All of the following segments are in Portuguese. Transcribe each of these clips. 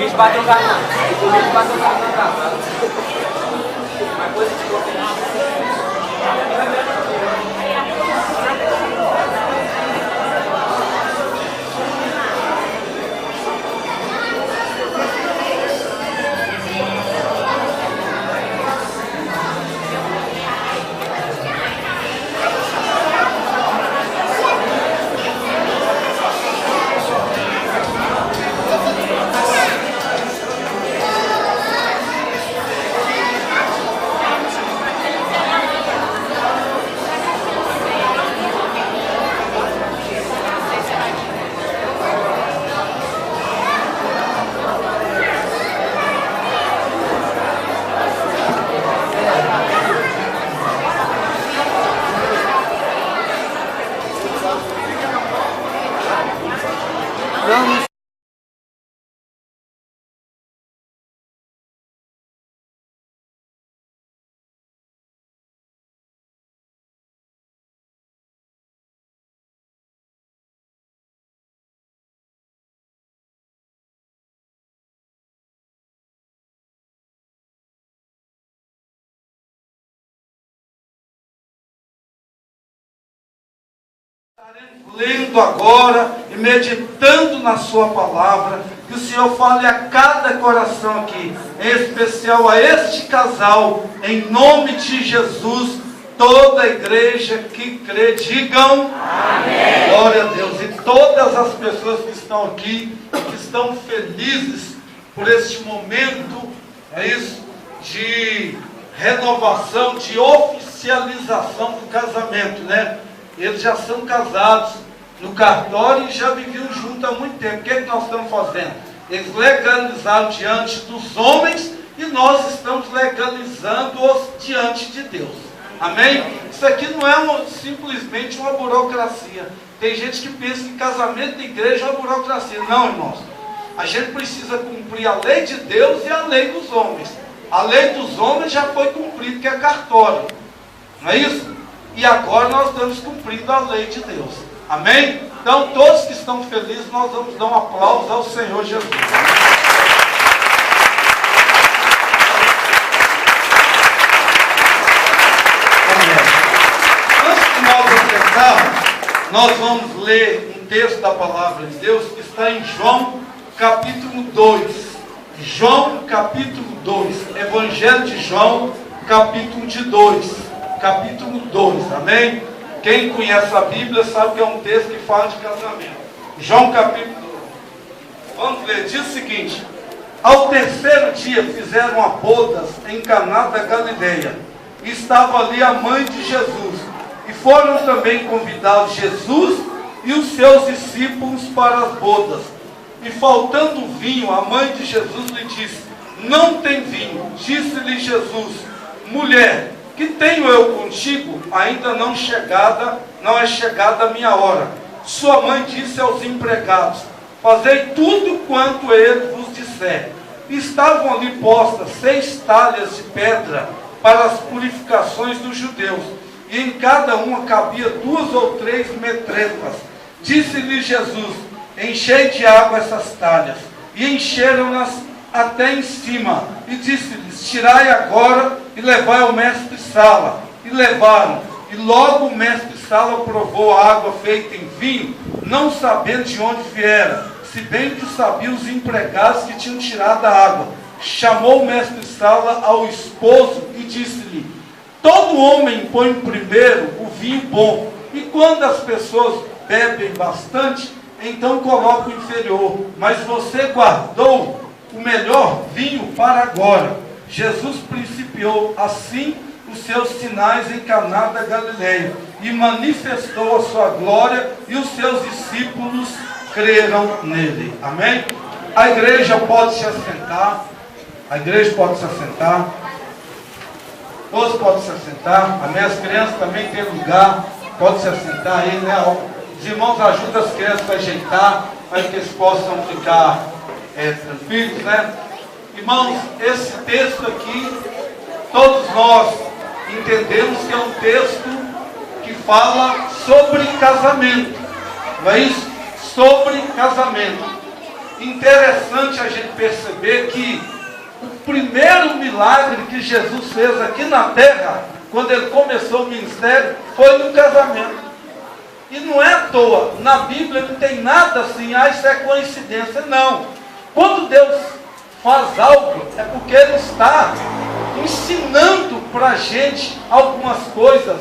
bicho bateu o carro. O bicho bateu o carro na casa. Mas coisa de lendo agora e meditando na sua palavra, que o Senhor fale a cada coração aqui, em especial a este casal, em nome de Jesus. Toda a igreja que crê, digam amém. Glória a Deus. E todas as pessoas que estão aqui, que estão felizes por este momento, é isso, de renovação, de oficialização do casamento, né? Eles já são casados no cartório e já viviam juntos há muito tempo. O que é que nós estamos fazendo? Eles legalizaram diante dos homens e nós estamos legalizando-os diante de Deus. Amém? Isso aqui não é simplesmente uma burocracia. Tem gente que pensa que casamento de igreja é uma burocracia. Não, irmãos. A gente precisa cumprir a lei de Deus e a lei dos homens. A lei dos homens já foi cumprida, que é cartório. Não é isso? E agora nós estamos cumprindo a lei de Deus. Amém? Então, todos que estão felizes, nós vamos dar um aplauso ao Senhor Jesus. Antes de nós apresentarmos, nós vamos ler um texto da palavra de Deus que está em João capítulo 2. João capítulo 2. Evangelho de João capítulo 2. Capítulo 2, amém? Quem conhece a Bíblia sabe que é um texto que fala de casamento. João capítulo 2. Vamos ler, diz o seguinte: ao terceiro dia fizeram a bodas em Caná da Galileia. E estava ali a mãe de Jesus. E foram também convidados Jesus e os seus discípulos para as bodas. E faltando vinho, a mãe de Jesus lhe disse: não tem vinho. Disse-lhe Jesus: mulher, que tenho eu contigo? Ainda não é chegada a minha hora. Sua mãe disse aos empregados: fazei tudo quanto ele vos disser. E estavam ali postas 6 talhas de pedra para as purificações dos judeus, e em cada uma cabia 2 ou 3 metretas. Disse-lhe Jesus: enchei de água essas talhas. E encheram-nas até em cima. E disse-lhes: tirai agora e levai ao mestre-sala. E levaram. E logo o mestre-sala provou a água feita em vinho, não sabendo de onde viera, se bem que sabiam os empregados que tinham tirado a água. Chamou o mestre-sala ao esposo e disse-lhe: todo homem põe primeiro o vinho bom, e quando as pessoas bebem bastante, então coloca o inferior, mas você guardou o melhor vinho para agora. Jesus principiou assim os seus sinais em Caná da Galileia e manifestou a sua glória, e os seus discípulos creram nele. Amém? A igreja pode se assentar. A igreja pode se assentar. Todos podem se assentar. Amém? As crianças também têm lugar. Pode se assentar aí, né? Os irmãos ajudam as crianças a ajeitar, para que eles possam ficar tranquilos, né? Irmãos, esse texto aqui, todos nós entendemos que é um texto que fala sobre casamento. Não é isso? Sobre casamento. Interessante a gente perceber perceber que o primeiro milagre que Jesus fez aqui na terra, quando ele começou o ministério, foi no casamento. E não é à toa, na Bíblia não tem nada assim, isso é coincidência, não. Quando Deus faz algo, é porque Ele está ensinando para a gente algumas coisas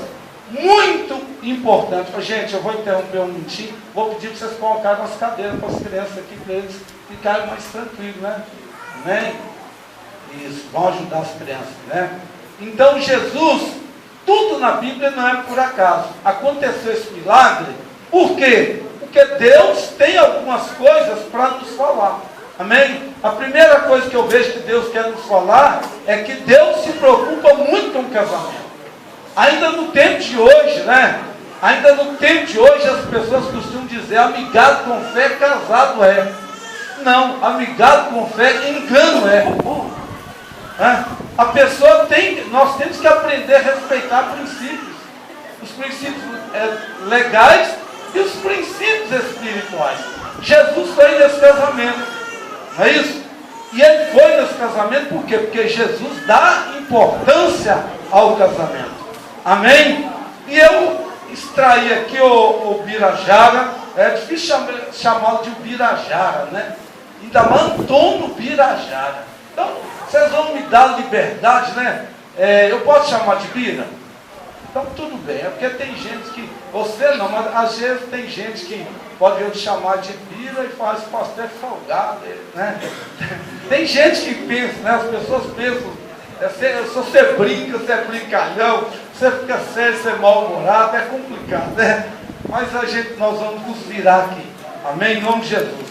muito importantes. Gente, eu vou interromper um minutinho, vou pedir para vocês colocarem umas cadeiras para as crianças aqui, para eles ficarem mais tranquilos, né? Amém? Isso, vão ajudar as crianças, né? Então Jesus, tudo na Bíblia não é por acaso. Aconteceu esse milagre, por quê? Porque Deus tem algumas coisas para nos falar. Amém? A primeira coisa que eu vejo que Deus quer nos falar é que Deus se preocupa muito com o casamento. Ainda no tempo de hoje, né? Ainda no tempo de hoje as pessoas costumam dizer: amigado com fé, casado é. Não, amigado com fé, engano é. A pessoa nós temos que aprender a respeitar princípios. Os princípios legais e os princípios espirituais. Jesus foi nesse casamento. Não é isso? E ele foi nesse casamento por quê? Porque Jesus dá importância ao casamento. Amém? E eu extraí aqui o Birajara. É difícil chamá-lo de Birajara, né? Ainda mais Antônio Birajara. Então, vocês vão me dar liberdade, né? Eu posso chamar de Bira? Então, tudo bem. É porque tem gente que... Você não, mas às vezes tem gente que pode eu te chamar de Bira e faz pastel salgado, né? Tem gente que pensa, né? As pessoas pensam, se você brinca, você é brincalhão, você fica sério, você é mal-humorado, é complicado, né? Mas nós vamos nos virar aqui. Amém? Em nome de Jesus.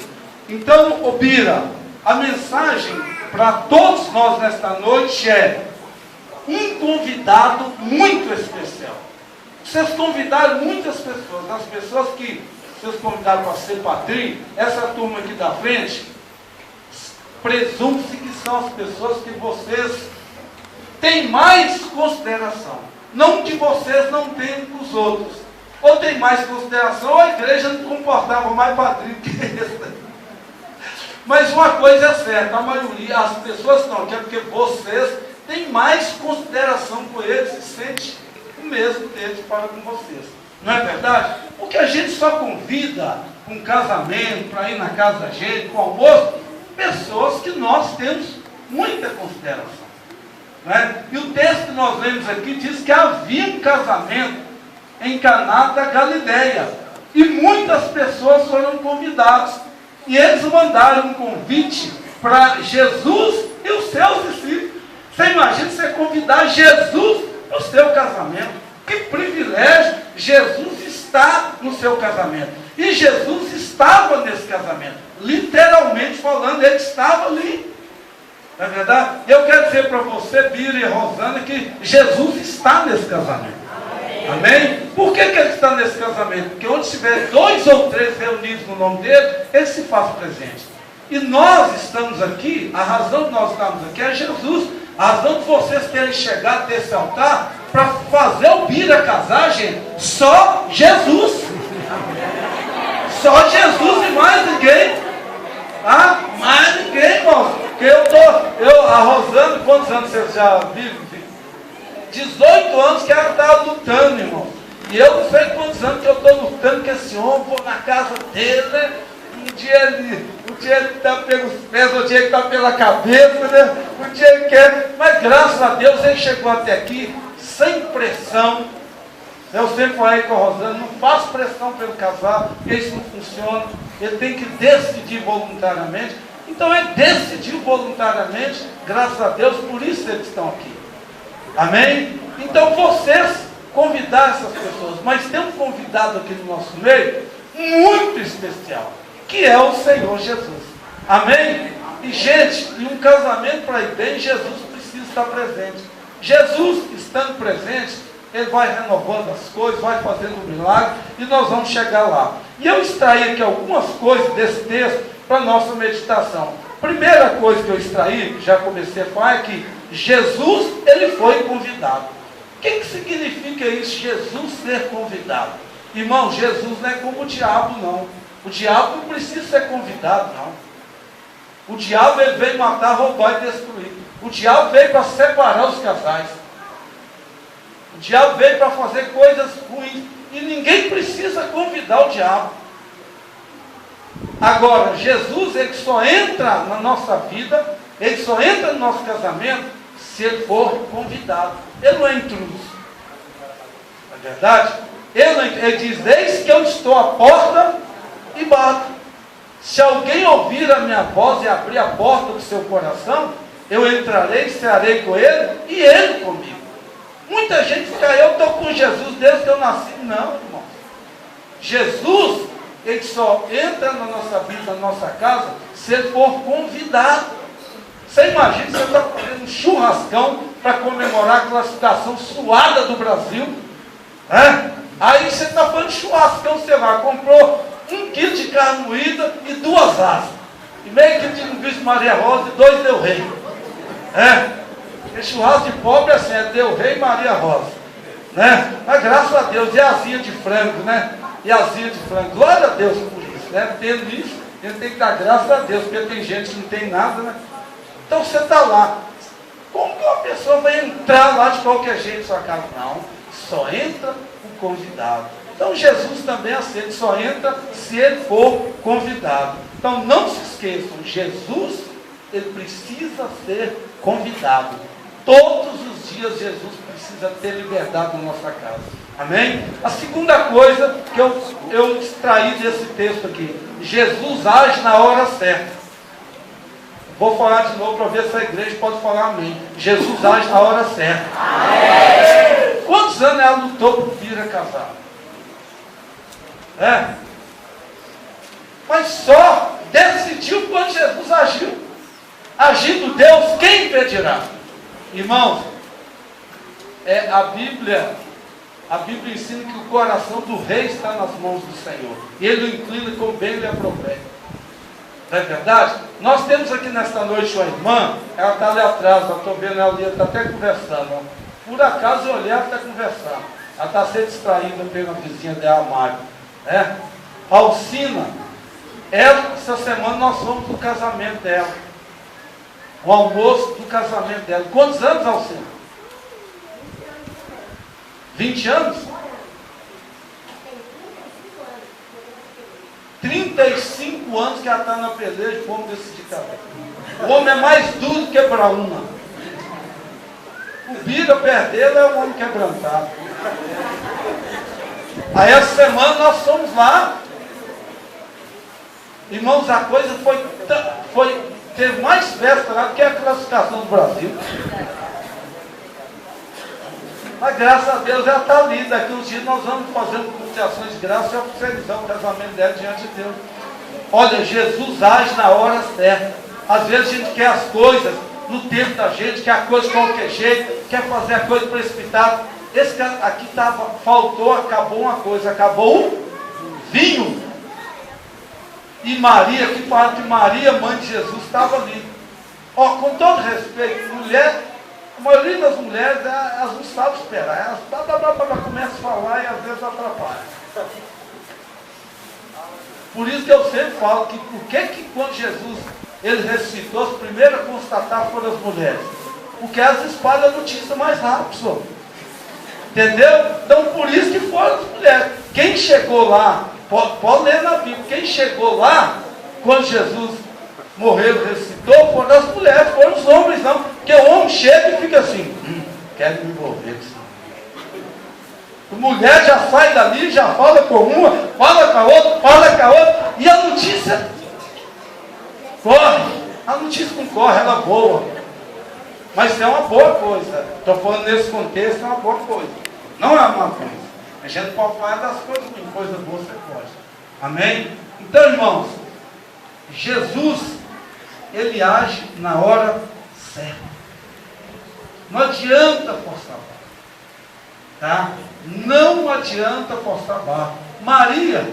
Então, ô Bira, a mensagem para todos nós nesta noite é um convidado muito especial. Vocês convidaram muitas pessoas, as pessoas que vocês convidaram para ser padrinho, essa turma aqui da frente, presume-se que são as pessoas que vocês têm mais consideração. Não que vocês não tenham com os outros. Ou tem mais consideração, ou a igreja não comportava mais padrinho que esse. Mas uma coisa é certa, a maioria, as pessoas não, que é porque vocês têm mais consideração com eles e sente o mesmo deles para com vocês. Não é verdade? Porque a gente só convida para um casamento, para ir na casa da gente, para o almoço, pessoas que nós temos muita consideração. Não é? E o texto que nós lemos aqui diz que havia um casamento em Caná da Galileia. E muitas pessoas foram convidadas. E eles mandaram um convite para Jesus e os seus discípulos. Você imagina você convidar Jesus para o seu casamento. Que privilégio! Jesus está no seu casamento. E Jesus estava nesse casamento. Literalmente falando, ele estava ali. Não é verdade? E eu quero dizer para você, Bira e Rosana, que Jesus está nesse casamento. Amém? Por que ele está nesse casamento? Porque onde tiver 2 ou 3 reunidos no nome dele, ele se faz presente. E nós estamos aqui, a razão de nós estarmos aqui é Jesus. A razão de vocês terem chegado até esse altar para fazer o Bira casar, gente, só Jesus. Só Jesus e mais ninguém. Mais ninguém, irmãos. Porque a Rosana, quantos anos vocês já vivem? 18 anos que ela está lutando, irmão. E eu não sei quantos anos que eu estou lutando com esse homem, vou na casa dele, né? Um dia ele está pelos pés, outro dia ele está pela cabeça, né? Um dia ele quer. Mas graças a Deus ele chegou até aqui sem pressão. Eu sempre falei com a Rosana, não faço pressão pelo casal, porque isso não funciona. Ele tem que decidir voluntariamente. Então ele decidiu voluntariamente, graças a Deus, por isso eles estão aqui. Amém? Então vocês convidaram essas pessoas, mas tem um convidado aqui no nosso meio, muito especial, que é o Senhor Jesus. Amém? E gente, em um casamento para ir bem, Jesus precisa estar presente. Jesus estando presente, Ele vai renovando as coisas, vai fazendo um milagre, e nós vamos chegar lá. E eu extraí aqui algumas coisas desse texto para a nossa meditação. Primeira coisa que eu extraí, já comecei a falar, é que Jesus, ele foi convidado. O que significa isso, Jesus ser convidado? Irmão, Jesus não é como o diabo, não. O diabo não precisa ser convidado, não. O diabo ele veio matar, roubar e destruir. O diabo veio para separar os casais. O diabo veio para fazer coisas ruins. E ninguém precisa convidar o diabo. Agora, Jesus, ele só entra na nossa vida, ele só entra no nosso casamento, se ele for convidado. Ele não é intruso. Não é verdade? Ele diz, eis que eu estou à porta e bato. Se alguém ouvir a minha voz e abrir a porta do seu coração, eu entrarei, cearei com ele e ele comigo. Muita gente fica, eu estou com Jesus desde que eu nasci. Não, irmão. Jesus, ele só entra na nossa vida, na nossa casa, se ele for convidado. Você imagina, você está fazendo um churrascão para comemorar a classificação suada do Brasil. Aí você está fazendo churrascão, você vai, comprou 1 quilo de carne moída e 2 asas. E meio quilo de linguiça Maria Rosa e 2 Del Rey. Porque churrasco de pobre é assim, é Del Rey e Maria Rosa. Mas graças a Deus, e asinha de frango, E asinha de frango. Glória a Deus por isso, Tendo isso, ele tem que dar graças a Deus, porque tem gente que não tem nada, Então você está lá. Como que uma pessoa vai entrar lá de qualquer jeito na sua casa? Não, só entra o convidado. Então Jesus também aceita, só entra se ele for convidado. Então não se esqueçam, Jesus, ele precisa ser convidado. Todos os dias Jesus precisa ter liberdade na nossa casa. Amém? A segunda coisa que eu extraí desse texto aqui, Jesus age na hora certa. Vou falar de novo para ver se a igreja pode falar amém. Jesus age na hora certa. Amém. Quantos anos ela lutou para vir a casar? Mas só decidiu quando Jesus agiu. Agindo Deus, quem impedirá? Irmãos, a Bíblia ensina que o coração do rei está nas mãos do Senhor. E ele o inclina como bem lhe aprovém. Não é verdade? Nós temos aqui nesta noite uma irmã, ela está ali atrás, eu estou vendo ela ali, ela está até conversando. Por acaso eu olhei, ela está conversando. Ela está sendo distraída pela vizinha dela, Mário. Alcina, essa semana nós fomos no casamento dela. O almoço do casamento dela. Quantos anos, Alcina? 20 anos? 35 anos que ela está na peleja e vamos decidir casar. O homem é mais duro que Brauna. O Bira perder é um homem quebrantado. Aí essa semana nós fomos lá. Irmãos, a coisa teve mais festa lá do que a classificação do Brasil. Mas graças a Deus ela está ali. Daqui uns dias nós vamos fazer uma comunicação de graça e oficializar o casamento dela diante de Deus. Olha, Jesus age na hora certa. Às vezes a gente quer as coisas no tempo da gente, quer a coisa de qualquer jeito, quer fazer a coisa precipitada. Esse cara aqui acabou uma coisa, acabou o vinho. E Maria, que fala que Maria, mãe de Jesus, estava ali. Com todo respeito, a maioria das mulheres, elas não sabem esperar. Elas começam a falar e às vezes atrapalham. Por isso que eu sempre falo que quando Jesus ele ressuscitou, as primeiras a constatar foram as mulheres. Porque elas espalham a notícia mais rápido, senhor. Entendeu? Então por isso que foram as mulheres. Quem chegou lá, pode ler na Bíblia, quem chegou lá, quando Jesus morreu e ressuscitou, foram as mulheres, foram os homens não. Porque o homem chega e fica assim, quero me envolver com isso. A mulher já sai dali, já fala com uma, fala com a outra, fala com a outra, e a notícia corre. A notícia não corre, ela voa. Mas é uma boa coisa. Estou falando nesse contexto, é uma boa coisa. Não é uma coisa. A gente pode falar das coisas ruins, coisa boa você pode. Amém? Então, irmãos, Jesus, ele age na hora certa. Não adianta forçar barra. Tá? Não adianta forçar barra. Maria,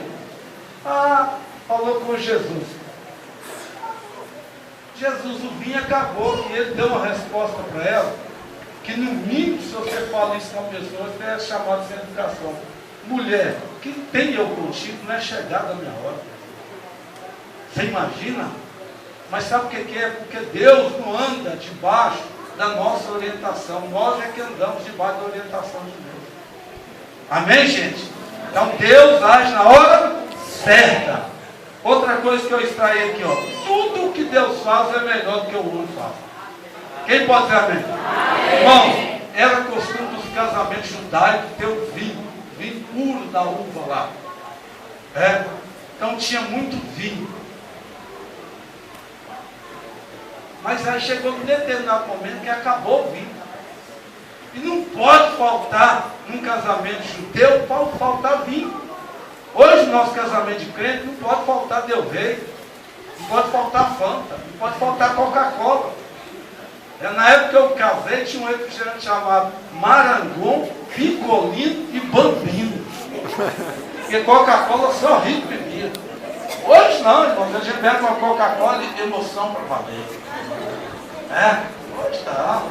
falou com Jesus. Jesus, o vinho acabou, e ele deu uma resposta para ela, que no mínimo, se você fala isso com uma pessoa, você é chamado de educação. Mulher, que tem eu contigo, não é chegada a minha hora. Você imagina? Mas sabe o que é? Porque Deus não anda debaixo da nossa orientação. Nós é que andamos debaixo da orientação de Deus. Amém, gente? Então Deus age na hora certa. Outra coisa que eu extraí aqui, ó. Tudo o que Deus faz é melhor do que o homem faz. Quem pode dizer amém? Irmãos, era costume dos casamentos judaicos ter o vinho puro da uva lá. Então tinha muito vinho. Mas aí chegou um determinado momento que acabou o vinho. E não pode faltar, num casamento judeu, pode faltar vinho. Hoje, no nosso casamento de crente, não pode faltar Del Rey, não pode faltar Fanta, não pode faltar Coca-Cola. Na época que eu casei, tinha um refrigerante chamado Marangon, Picolino e Bambino. Porque Coca-Cola só rico bebia. Hoje não, irmãos, a gente bebe uma Coca-Cola e emoção para valer. Hoje tá.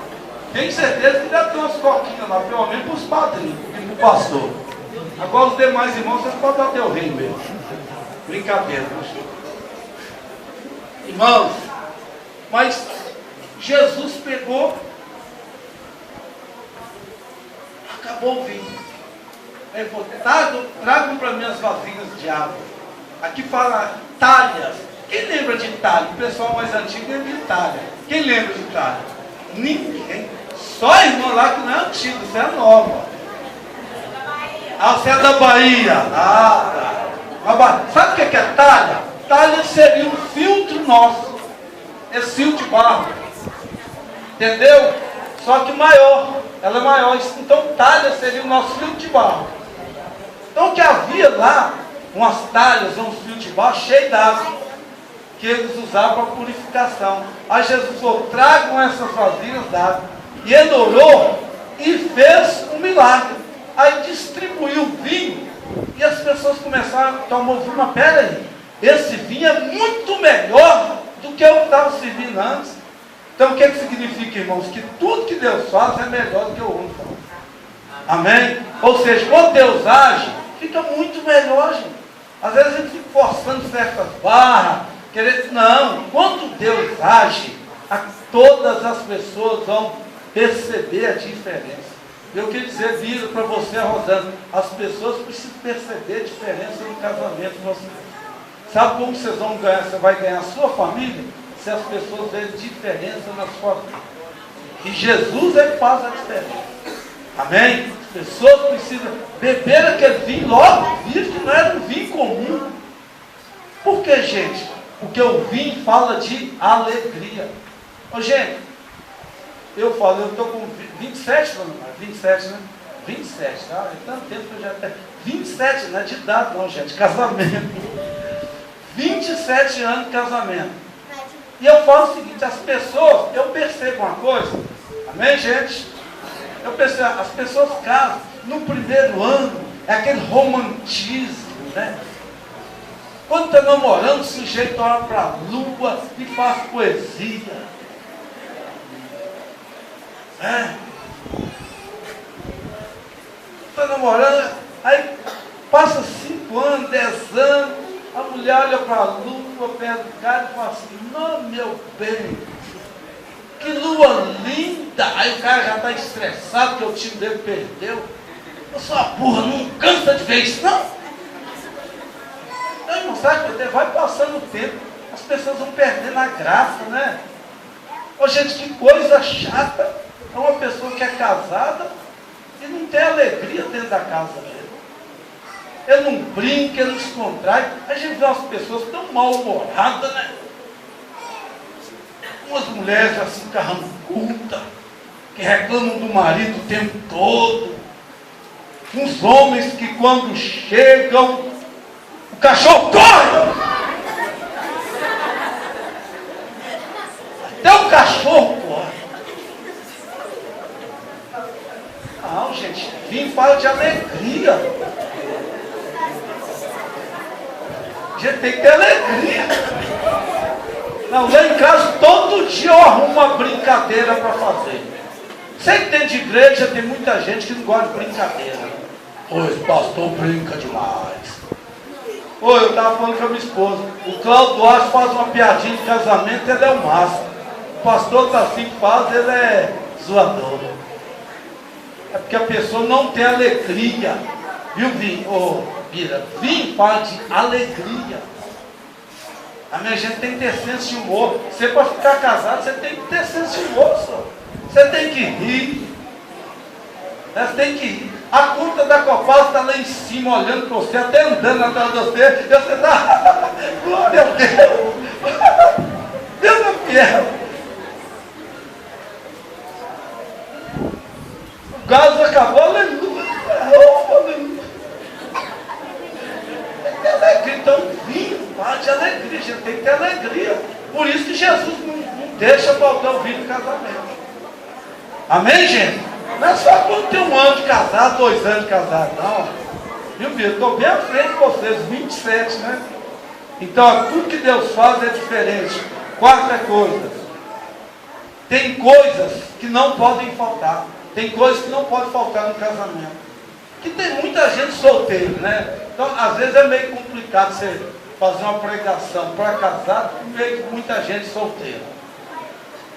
Tenho certeza que deve ter umas coquinhas lá, pelo menos para os padrinhos e para o pastor. Agora os demais irmãos, vocês podem bater o rei mesmo. Brincadeira, irmãos, mas Jesus pegou, acabou o vinho. Ele falou, tragam para mim as vasilhas de água. Aqui fala talhas. Quem lembra de talha? O pessoal mais antigo lembra de talha. Quem lembra de talha? Ninguém. Só a irmã lá que não é antiga, você é nova. Você é da Bahia. Tá. Sabe o que é talha? Talha seria um filtro nosso. Esse filtro de barro. Entendeu? Só que maior. Ela é maior. Então talha seria o nosso filtro de barro. Então o que havia lá, umas talhas, uns filtros de barro cheios d'água, que eles usavam para purificação. Aí Jesus falou, tragam essas vasilhas d'água. E ele orou e fez um milagre. Aí distribuiu o vinho e as pessoas começaram a tomar vinho. Mas peraí, esse vinho é muito melhor do que eu estava servindo antes. Então o que significa, irmãos? Que tudo que Deus faz é melhor do que o homem faz. Amém? Ou seja, quando Deus age, fica muito melhor, gente. Às vezes a gente fica forçando certas barras, querendo. Não, quando Deus age, todas as pessoas vão perceber a diferença. Eu queria dizer, vira para você, Rosana, as pessoas precisam perceber a diferença no casamento de vocês. Sabe como vocês vão ganhar? Você vai ganhar a sua família se as pessoas verem diferença na sua vida. E Jesus é que faz a diferença. Amém? As pessoas precisam beber aquele vinho, logo viram que não era um vinho comum. Por que, gente? Porque o vinho fala de alegria. Ô, gente, eu falo, eu estou com 27, não, 27, né? 27, tá? É tanto tempo que eu já tenho. 27, não é de idade não, gente, casamento. 27 anos de casamento. E eu falo o seguinte, as pessoas, eu percebo uma coisa, amém, gente? Eu percebo, as pessoas casam, no primeiro ano, é aquele romantismo, né? Quando está namorando, o sujeito olha para a lua e faz poesia. Está namorando, aí passa 5 anos, 10 anos, a mulher olha para a lua perto do cara e fala assim, não, meu bem, que lua linda. Aí o cara já está estressado que o time dele perdeu. Eu sou a burra, não cansa de ver isso, não. Aí, não sabe, vai passando o tempo, as pessoas vão perdendo a graça, né? Ô, gente, que coisa chata. É uma pessoa que é casada e não tem alegria dentro da casa dele. Ele não brinca, ele não se contrai. A gente vê umas pessoas tão mal-humoradas, né? Umas mulheres assim, carrancudas, que reclamam do marido o tempo todo. Uns homens que quando chegam, o cachorro corre! Até o cachorro corre. Não, gente, vinho fala de alegria. A gente tem que ter alegria. Não, lá em casa todo dia eu arrumo uma brincadeira para fazer. Sei que dentro de igreja tem muita gente que não gosta de brincadeira. Pois pastor brinca demais. Ô, eu estava falando com a minha esposa. O Cláudio Duarte faz uma piadinha de casamento, ele é o máximo. O pastor Tassinho faz, ele é zoador. É porque a pessoa não tem alegria. Viu, Vinho? Ô, Bira, Vinho fala de alegria. A minha gente tem que ter senso de humor. Você, para ficar casado, você tem que ter senso de humor, só. Você tem que rir. Você tem que rir. A conta da Copasa está lá em cima, olhando para você, até andando atrás de você. E você está, glória a Deus. Deus é fiel. O gás acabou, aleluia. Oh, aleluia. Tem que ter alegria. Então, vinho, fala de alegria. A gente tem que ter alegria. Por isso que Jesus não deixa faltar o vinho no casamento. Amém, gente? Não é só quando tem 1 ano de casado, 2 anos de casado, não. Viu, filho? Estou bem à frente de vocês, 27, né? Então, tudo que Deus faz é diferente. Quarta coisa. Tem coisas que não podem faltar. Tem coisas que não podem faltar no casamento. Que tem muita gente solteira, né? Então, às vezes é meio complicado você fazer uma pregação para casado com meio que muita gente solteira.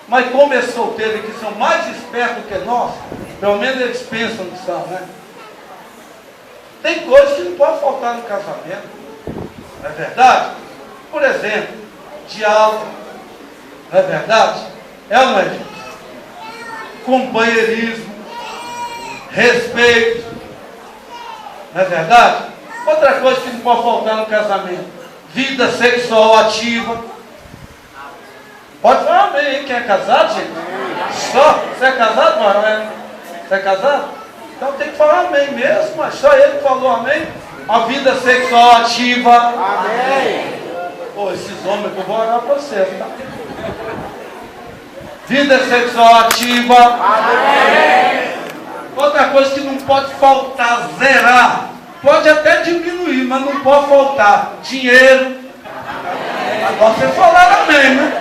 Mas como esses solteiros aqui são mais espertos que nós, pelo menos eles pensam que são, né? Tem coisas que não podem faltar no casamento. Não é verdade? Por exemplo, diálogo. Não é verdade? É ou não é, gente? Companheirismo. Respeito. Não é verdade? Outra coisa que não pode faltar no casamento. Vida sexual ativa. Pode falar amém, hein? Quem é casado, gente? Só? Você é casado, Maranhão? Você é casado? Então tem que falar amém mesmo, mas só ele que falou amém. A vida sexual ativa. Amém. Pô, esses homens que eu vou orar para vocês, tá? Vida sexual ativa. Amém. Outra coisa que não pode faltar, zerar. Pode até diminuir, mas não pode faltar. Dinheiro. Agora vocês falaram amém, né?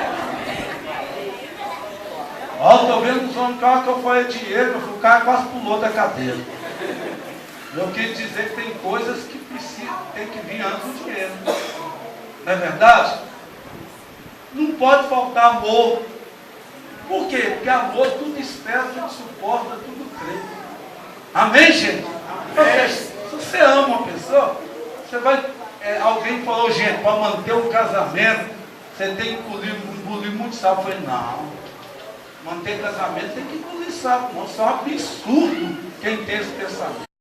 Ó, estou vendo os homens que eu falei dinheiro, o cara quase pulou da cadeira. Eu queria dizer que tem coisas que precisam, tem que vir antes do dinheiro. Não é verdade? Não pode faltar amor. Por quê? Porque amor tudo espera, tudo suporta, tudo crê. Amém, gente? Porque se você ama uma pessoa, você vai. Alguém falou, gente, para manter um casamento, você tem que engolir muito sal. Eu falei, não. Manter casamento tem que engolir sapo, não. Isso é um absurdo quem tem esse pensamento.